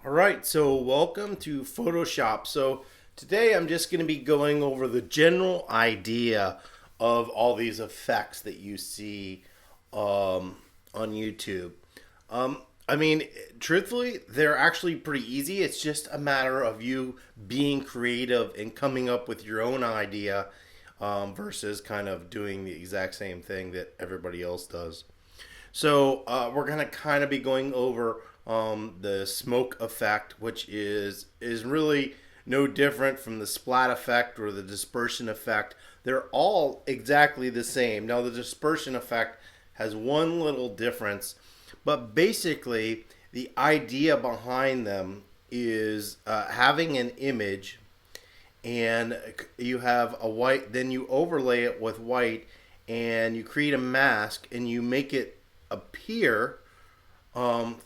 All right, so welcome to Photoshop. So today I'm just going to be going over the general idea of all these effects that you see on YouTube. I mean, truthfully, they're actually pretty easy. It's just a matter of you being creative and coming up with your own idea versus kind of doing the exact same thing that everybody else does. So we're gonna kind of be going over the smoke effect, which is really no different from the splat effect or the dispersion effect. They're all exactly the same. Now the dispersion effect has one little difference, but basically the idea behind them is having an image and you have a white, then you overlay it with white and you create a mask and you make it appear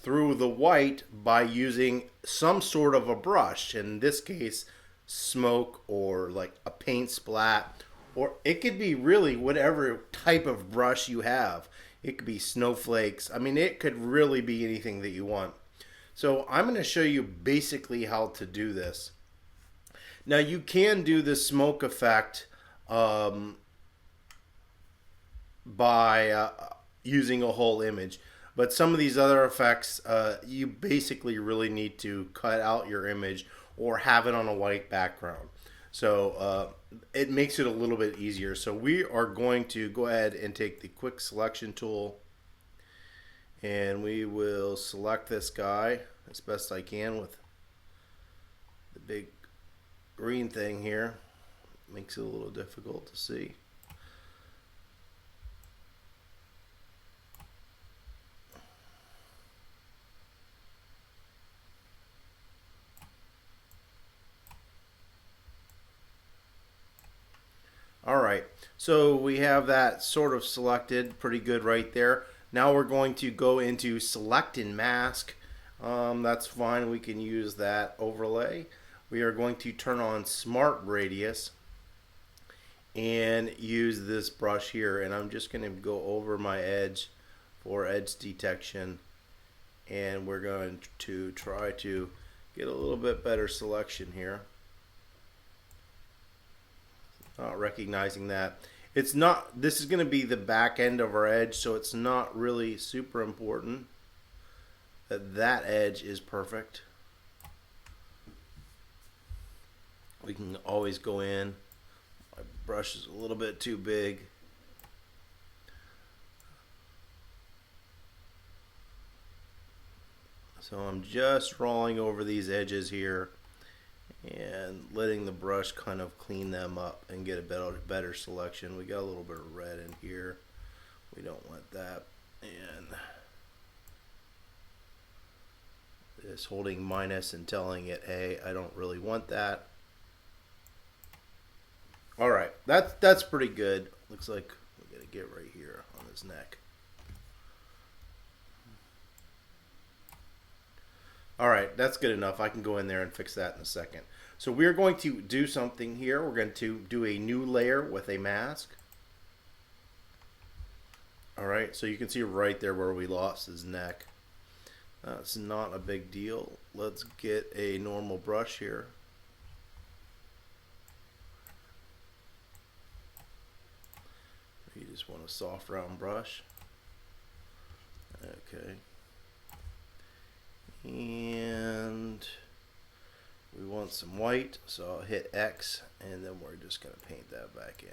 through the white by using some sort of a brush. In this case, smoke or like a paint splat, or it could be really whatever type of brush you have. It could be snowflakes. I mean, it could really be anything that you want. So I'm going to show you basically how to do this. Now you can do the smoke effect by using a whole image. But some of these other effects, you basically really need to cut out your image or have it on a white background. So it makes it a little bit easier. So we are going to go ahead and take the quick selection tool and we will select this guy as best I can with the big green thing here. Makes it a little difficult to see. All right, so we have that sort of selected pretty good right there. Now we're going to go into select and mask. That's fine, we can use that overlay. We are going to turn on smart radius and use this brush here, and I'm just going to go over my edge for edge detection, and we're going to try to get a little bit better selection here. Recognizing that it's not, this is going to be the back end of our edge, so it's not really super important that that edge is perfect. We can always go in. My brush is a little bit too big. So I'm just rolling over these edges here and letting the brush kind of clean them up and get a better selection. We got a little bit of red in here. We don't want that. And just holding minus and telling it, hey, I don't really want that. All right, that's pretty good. Looks like we're gonna get right here on his neck. All right, that's good enough. I can go in there and fix that in a second. So we're going to do something here. We're going to do a new layer with a mask. All right, so you can see right there where we lost his neck. That's not a big deal. Let's get a normal brush here. You just want a soft round brush. Okay. And we want some white, so I'll hit X and then we're just going to paint that back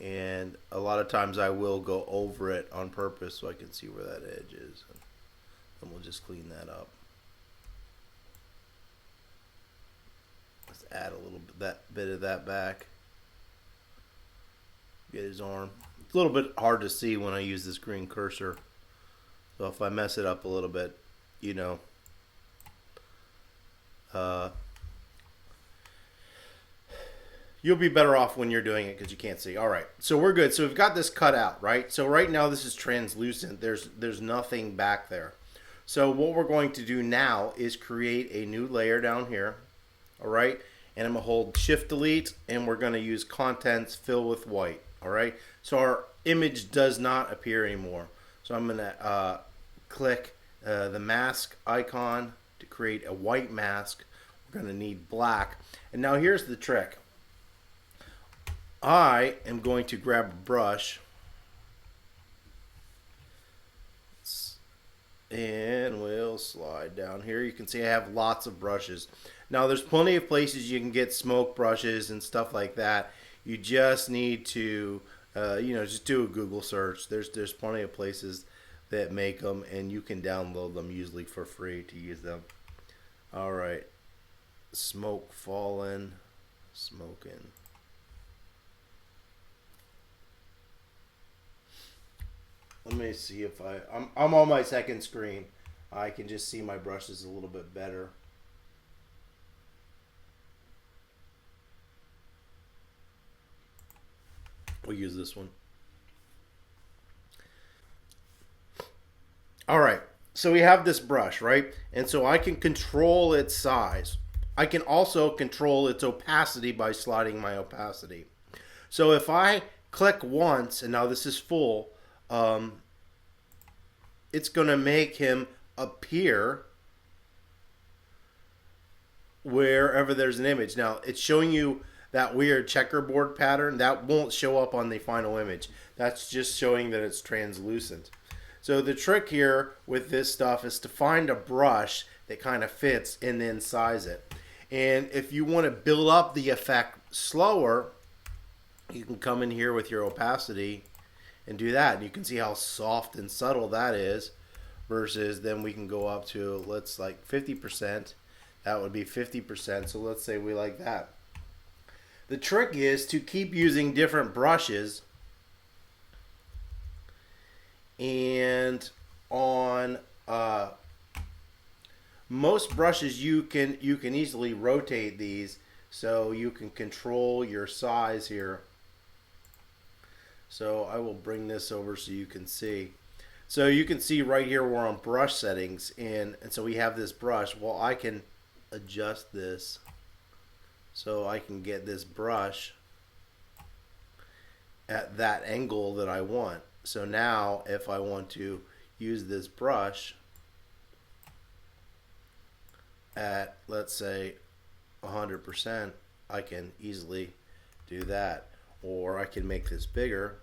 in. And a lot of times I will go over it on purpose so I can see where that edge is, and then we'll just clean that up. Let's add a little bit of that back. Get his arm. It's a little bit hard to see when I use this green cursor. So if I mess it up a little bit, you know, you'll be better off when you're doing it because you can't see. All right, so we're good. So we've got this cut out, right? So right now this is translucent. There's nothing back there. So what we're going to do now is create a new layer down here, all right? And I'm gonna hold Shift Delete, and we're gonna use Contents Fill with White, all right? So our image does not appear anymore. So I'm gonna click the mask icon to create a white mask. We're going to need black. And now here's the trick. I am going to grab a brush and we'll slide down here. You can see I have lots of brushes. Now there's plenty of places you can get smoke brushes and stuff like that. You just need to just do a Google search. There's plenty of places that make them, and you can download them usually for free to use them. All right, smoke fallen, smoking. Let me see if I'm on my second screen. I can just see my brushes a little bit better. We'll use this one. All right, so we have this brush, right? And so I can control its size. I can also control its opacity by sliding my opacity. So if I click once, and now this is full, it's going to make him appear wherever there's an image. Now, it's showing you that weird checkerboard pattern. That won't show up on the final image. That's just showing that it's translucent. So the trick here with this stuff is to find a brush that kind of fits and then size it. And if you want to build up the effect slower, you can come in here with your opacity and do that. And you can see how soft and subtle that is, versus then we can go up to, let's like 50%. That would be 50%. So let's say we like that. The trick is to keep using different brushes, and on most brushes you can easily rotate these, so you can control your size here. So I will bring this over so you can see. So you can see right here we're on brush settings, and so we have this brush. Well, I can adjust this so I can get this brush at that angle that I want. So now if I want to use this brush at, let's say, 100%, I can easily do that. Or I can make this bigger.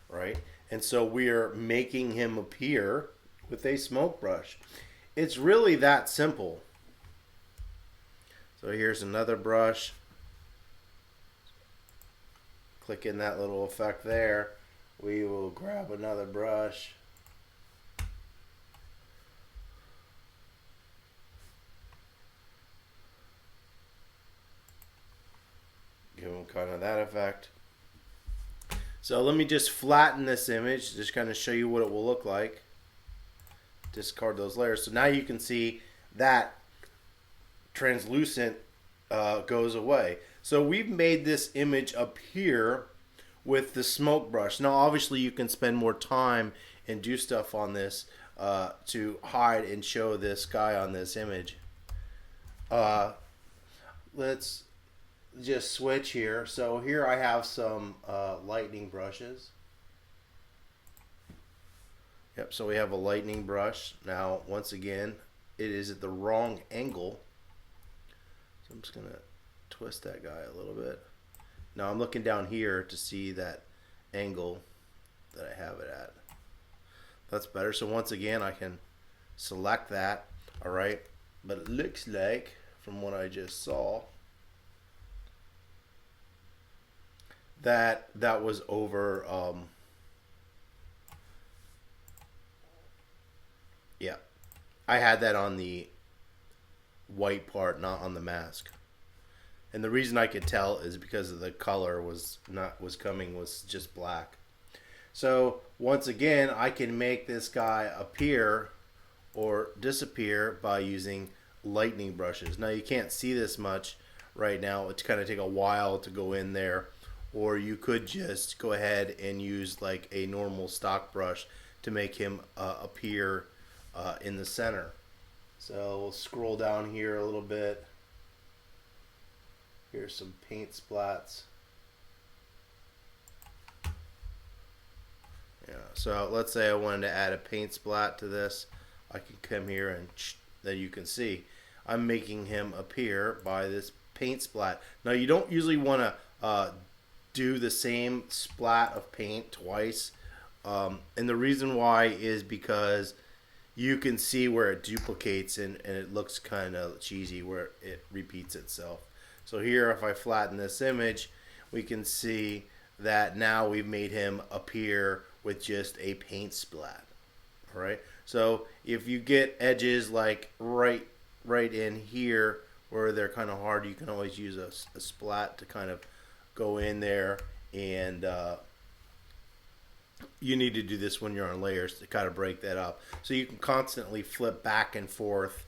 Right? And so we're making him appear with a smoke brush. It's really that simple. So here's another brush. Click in that little effect there. We will grab another brush. Give them kind of that effect. So let me just flatten this image, just kind of show you what it will look like. Discard those layers. So now you can see that translucent goes away. So we've made this image appear with the smoke brush. Now obviously you can spend more time and do stuff on this to hide and show this guy on this image. Let's just switch here. So here I have some lightning brushes. Yep, so we have a lightning brush. Now once again it is at the wrong angle, so I'm just gonna twist that guy a little bit. Now I'm looking down here to see that angle that I have it at. That's better. So once again I can select that. Alright, but it looks like from what I just saw that was over yeah, I had that on the white part, not on the mask. And the reason I could tell is because of the color was just black. So once again, I can make this guy appear or disappear by using lightning brushes. Now you can't see this much right now. It's kind of take a while to go in there, or you could just go ahead and use like a normal stock brush to make him appear in the center. So we'll scroll down here a little bit. Here's some paint splats. Yeah. So let's say I wanted to add a paint splat to this. I can come here and then you can see I'm making him appear by this paint splat. Now you don't usually want to do the same splat of paint twice. And the reason why is because you can see where it duplicates and it looks kind of cheesy where it repeats itself. So here, if I flatten this image, we can see that now we've made him appear with just a paint splat. All right. So if you get edges like right in here where they're kind of hard, you can always use a splat to kind of go in there, and you need to do this when you're on layers to kind of break that up. So you can constantly flip back and forth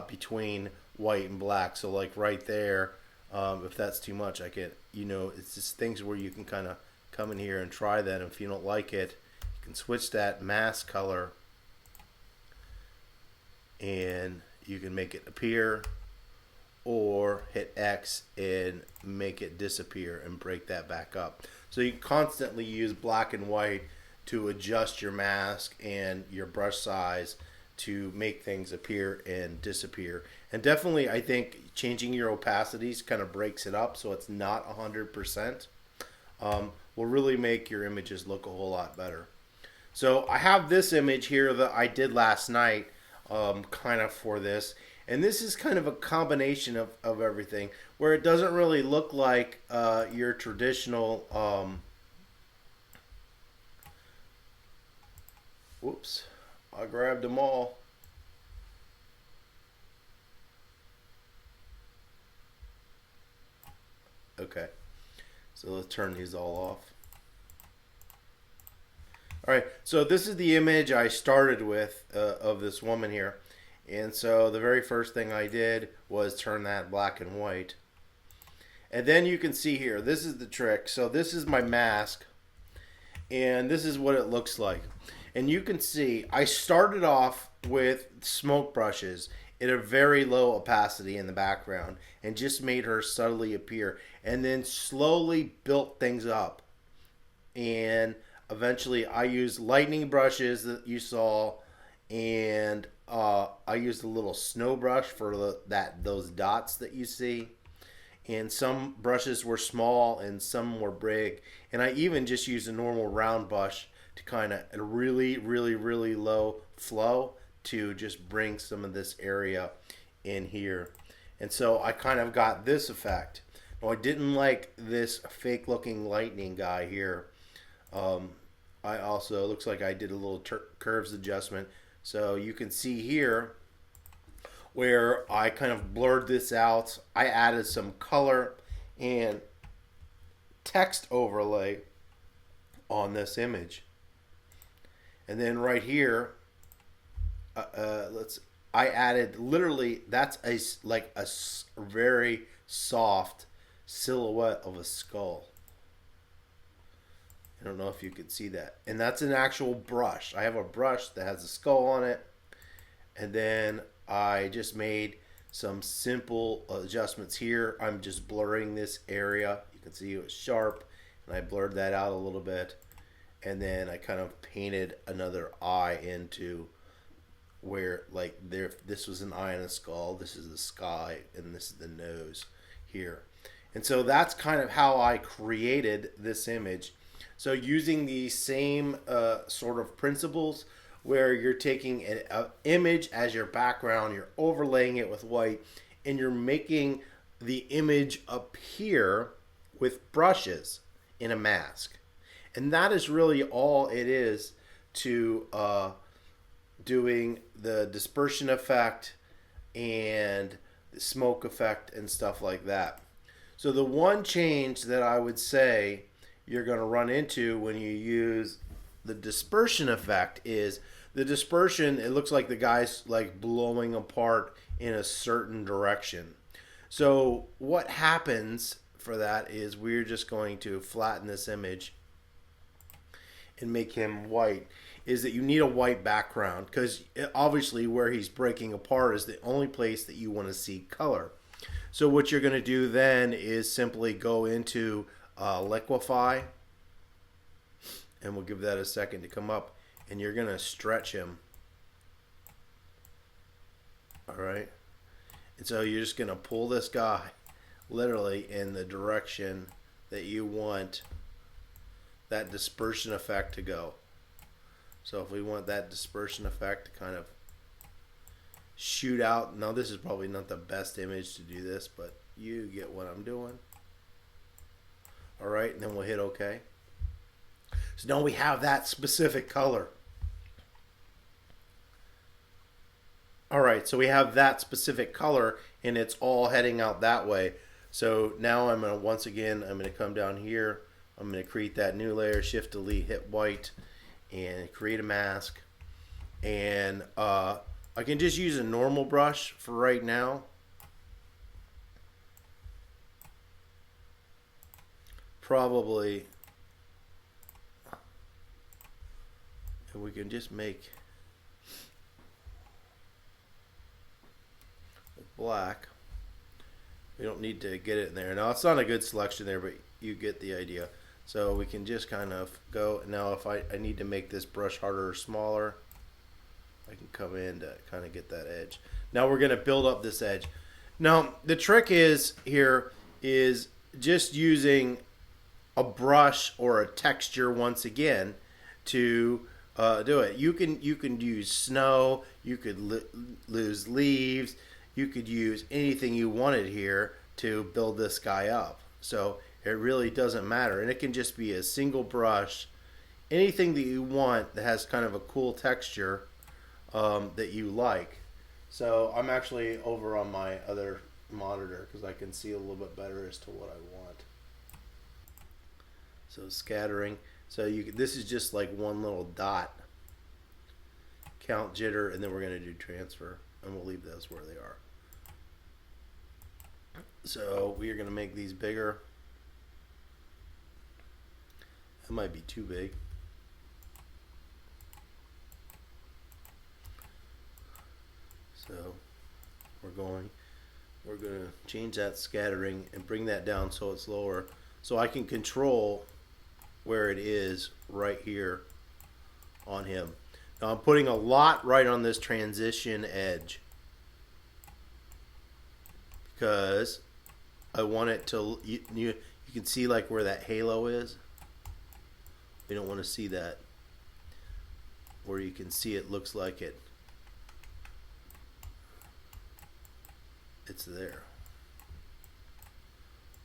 between white and black. So like right there, if that's too much, I can, it's just things where you can kind of come in here and try that. And if you don't like it, you can switch that mask color and you can make it appear, or hit X and make it disappear and break that back up. So you constantly use black and white to adjust your mask and your brush size to make things appear and disappear. And definitely, I think changing your opacities kind of breaks it up so it's not 100%. Will really make your images look a whole lot better. So I have this image here that I did last night kind of for this. And this is kind of a combination of everything, where it doesn't really look like your traditional whoops, I grabbed them all. Okay, so let's turn these all off. All right, so this is the image I started with of this woman here. And so the very first thing I did was turn that black and white. And then you can see here, this is the trick. So this is my mask, and this is what it looks like. And you can see I started off with smoke brushes at a very low opacity in the background and just made her subtly appear, and then slowly built things up. And eventually I used lightning brushes that you saw, and I used a little snow brush for those dots that you see. And some brushes were small and some were big. And I even just used a normal round brush to kind of a really, really, really low flow to just bring some of this area in here. And so I kind of got this effect. Now, I didn't like this fake looking lightning guy here. I also, it looks like I did a little curves adjustment. So you can see here where I kind of blurred this out. I added some color and text overlay on this image. And then right here, I added literally, that's like a very soft silhouette of a skull. I don't know if you could see that. And that's an actual brush. I have a brush that has a skull on it. And then I just made some simple adjustments here. I'm just blurring this area. You can see it was sharp, and I blurred that out a little bit. And then I kind of painted another eye into where, like, this was an eye and a skull. This is the sky, and this is the nose here. And so that's kind of how I created this image. So using the same sort of principles, where you're taking an image as your background, you're overlaying it with white, and you're making the image appear with brushes in a mask. And that is really all it is to doing the dispersion effect and the smoke effect and stuff like that. So the one change that I would say you're going to run into when you use the dispersion effect is the dispersion, it looks like the guy's like blowing apart in a certain direction. So what happens for that is we're just going to flatten this image and make him white, is that you need a white background, because obviously where he's breaking apart is the only place that you want to see color. So what you're going to do then is simply go into liquify, and we'll give that a second to come up, and you're going to stretch him. All right. And so you're just going to pull this guy literally in the direction that you want that dispersion effect to go. So if we want that dispersion effect to kind of shoot out, now this is probably not the best image to do this, but you get what I'm doing. All right, and then we'll hit OK. So now we have that specific color. All right, so we have that specific color, and it's all heading out that way. So now I'm going to, once again, I'm going to come down here. I'm going to create that new layer, Shift Delete, hit white, and create a mask. And I can just use a normal brush for right now. Probably, and we can just make black. We don't need to get it in there. Now it's not a good selection there, but you get the idea. So we can just kind of go. Now if I need to make this brush harder or smaller, I can come in to kind of get that edge. Now we're going to build up this edge. Now the trick is here is just using a brush or a texture once again to do it. You can use snow, you could use leaves, you could use anything you wanted here to build this guy up. So it really doesn't matter, and it can just be a single brush, anything that you want that has kind of a cool texture that you like. So I'm actually over on my other monitor because I can see a little bit better as to what I want. So scattering. So this is just like one little dot. Count, jitter, and then we're going to do transfer, and we'll leave those where they are. So we are going to make these bigger. That might be too big. So we're going to change that scattering and bring that down so it's lower, so I can control where it is right here on him. Now I'm putting a lot right on this transition edge because I want it to, you can see like where that halo is. We don't want to see that, where you can see it looks like it's there.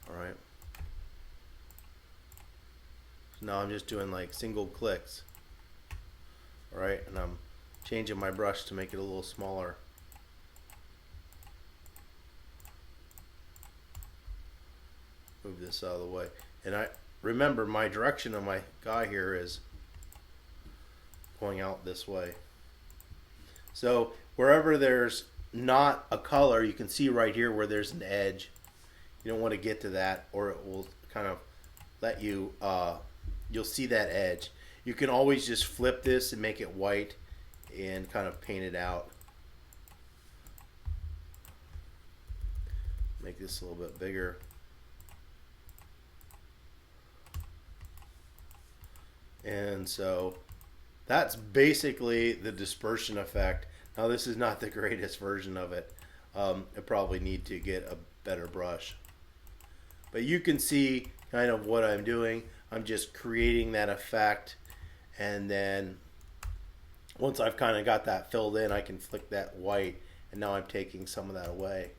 All right. So now I'm just doing like single clicks. All right, and I'm changing my brush to make it a little smaller. Move this out of the way. And I remember my direction of my guy here is going out this way. So wherever there's not a color, you can see right here where there's an edge. You don't want to get to that, or it will kind of let you, you'll see that edge. You can always just flip this and make it white and kind of paint it out. Make this a little bit bigger. And so that's basically the dispersion effect. Now this is not the greatest version of it. I probably need to get a better brush. But you can see kind of what I'm doing. I'm just creating that effect, and then once I've kind of got that filled in, I can flick that white, and now I'm taking some of that away.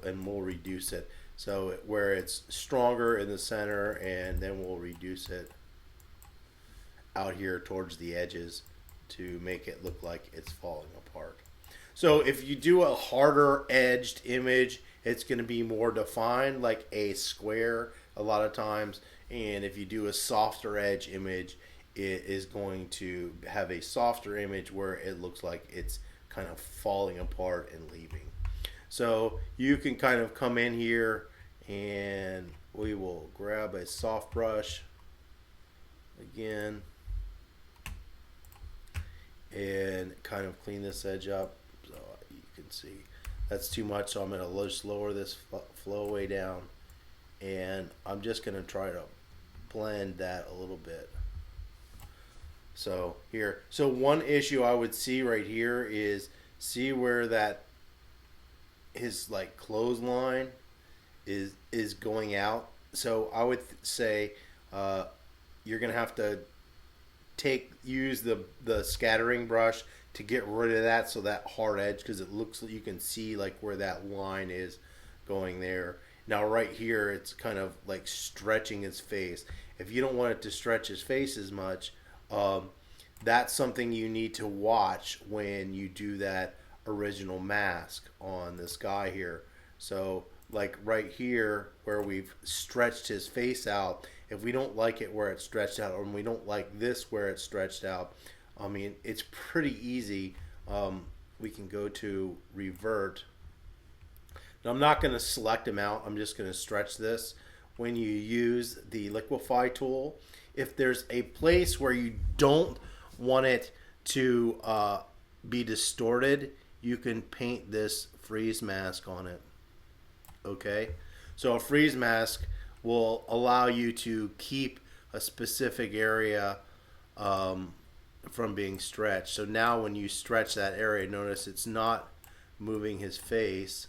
And we'll reduce it. So where it's stronger in the center, and then we'll reduce it out here towards the edges to make it look like it's falling apart. So if you do a harder edged image, it's going to be more defined, like a square a lot of times. And if you do a softer edge image, it is going to have a softer image where it looks like it's kind of falling apart and leaving. So you can kind of come in here, and we will grab a soft brush again and kind of clean this edge up so you can see. That's too much, so I'm going to just lower this flow way down. And I'm just going to try to blend that a little bit. So here, so one issue I would see right here is, see where that his like clothesline is going out. So I would say you're gonna have to use the scattering brush to get rid of that, so that hard edge, because it looks like you can see like where that line is going there. Now right here it's kind of like stretching his face. If you don't want it to stretch his face as much, that's something you need to watch when you do that original mask on this guy here. So like right here where we've stretched his face out, if we don't like it where it's stretched out, or we don't like this where it's stretched out, I mean, it's pretty easy. We can go to revert. Now I'm not going to select him out, I'm just going to stretch this. When you use the liquefy tool, if there's a place where you don't want it to be distorted, you can paint this freeze mask on it. Okay, so a freeze mask will allow you to keep a specific area from being stretched. So now when you stretch that area, notice it's not moving his face.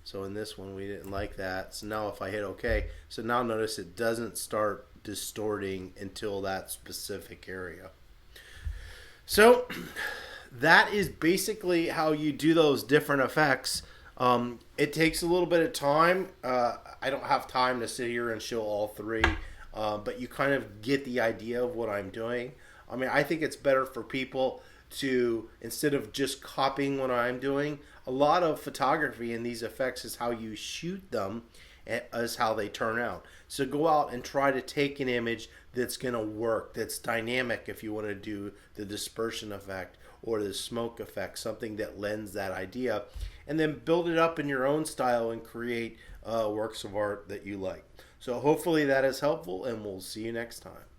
So in this one we didn't like that. So now if I hit OK, so now notice it doesn't start distorting until that specific area. So that is basically how you do those different effects. It takes a little bit of time. I don't have time to sit here and show all three, but you kind of get the idea of what I'm doing. I mean, I think it's better for people to, instead of just copying what I'm doing, a lot of photography in these effects is how you shoot them, as how they turn out. So go out and try to take an image that's going to work, that's dynamic if you want to do the dispersion effect or the smoke effect, something that lends that idea, and then build it up in your own style and create works of art that you like. So hopefully that is helpful, and we'll see you next time.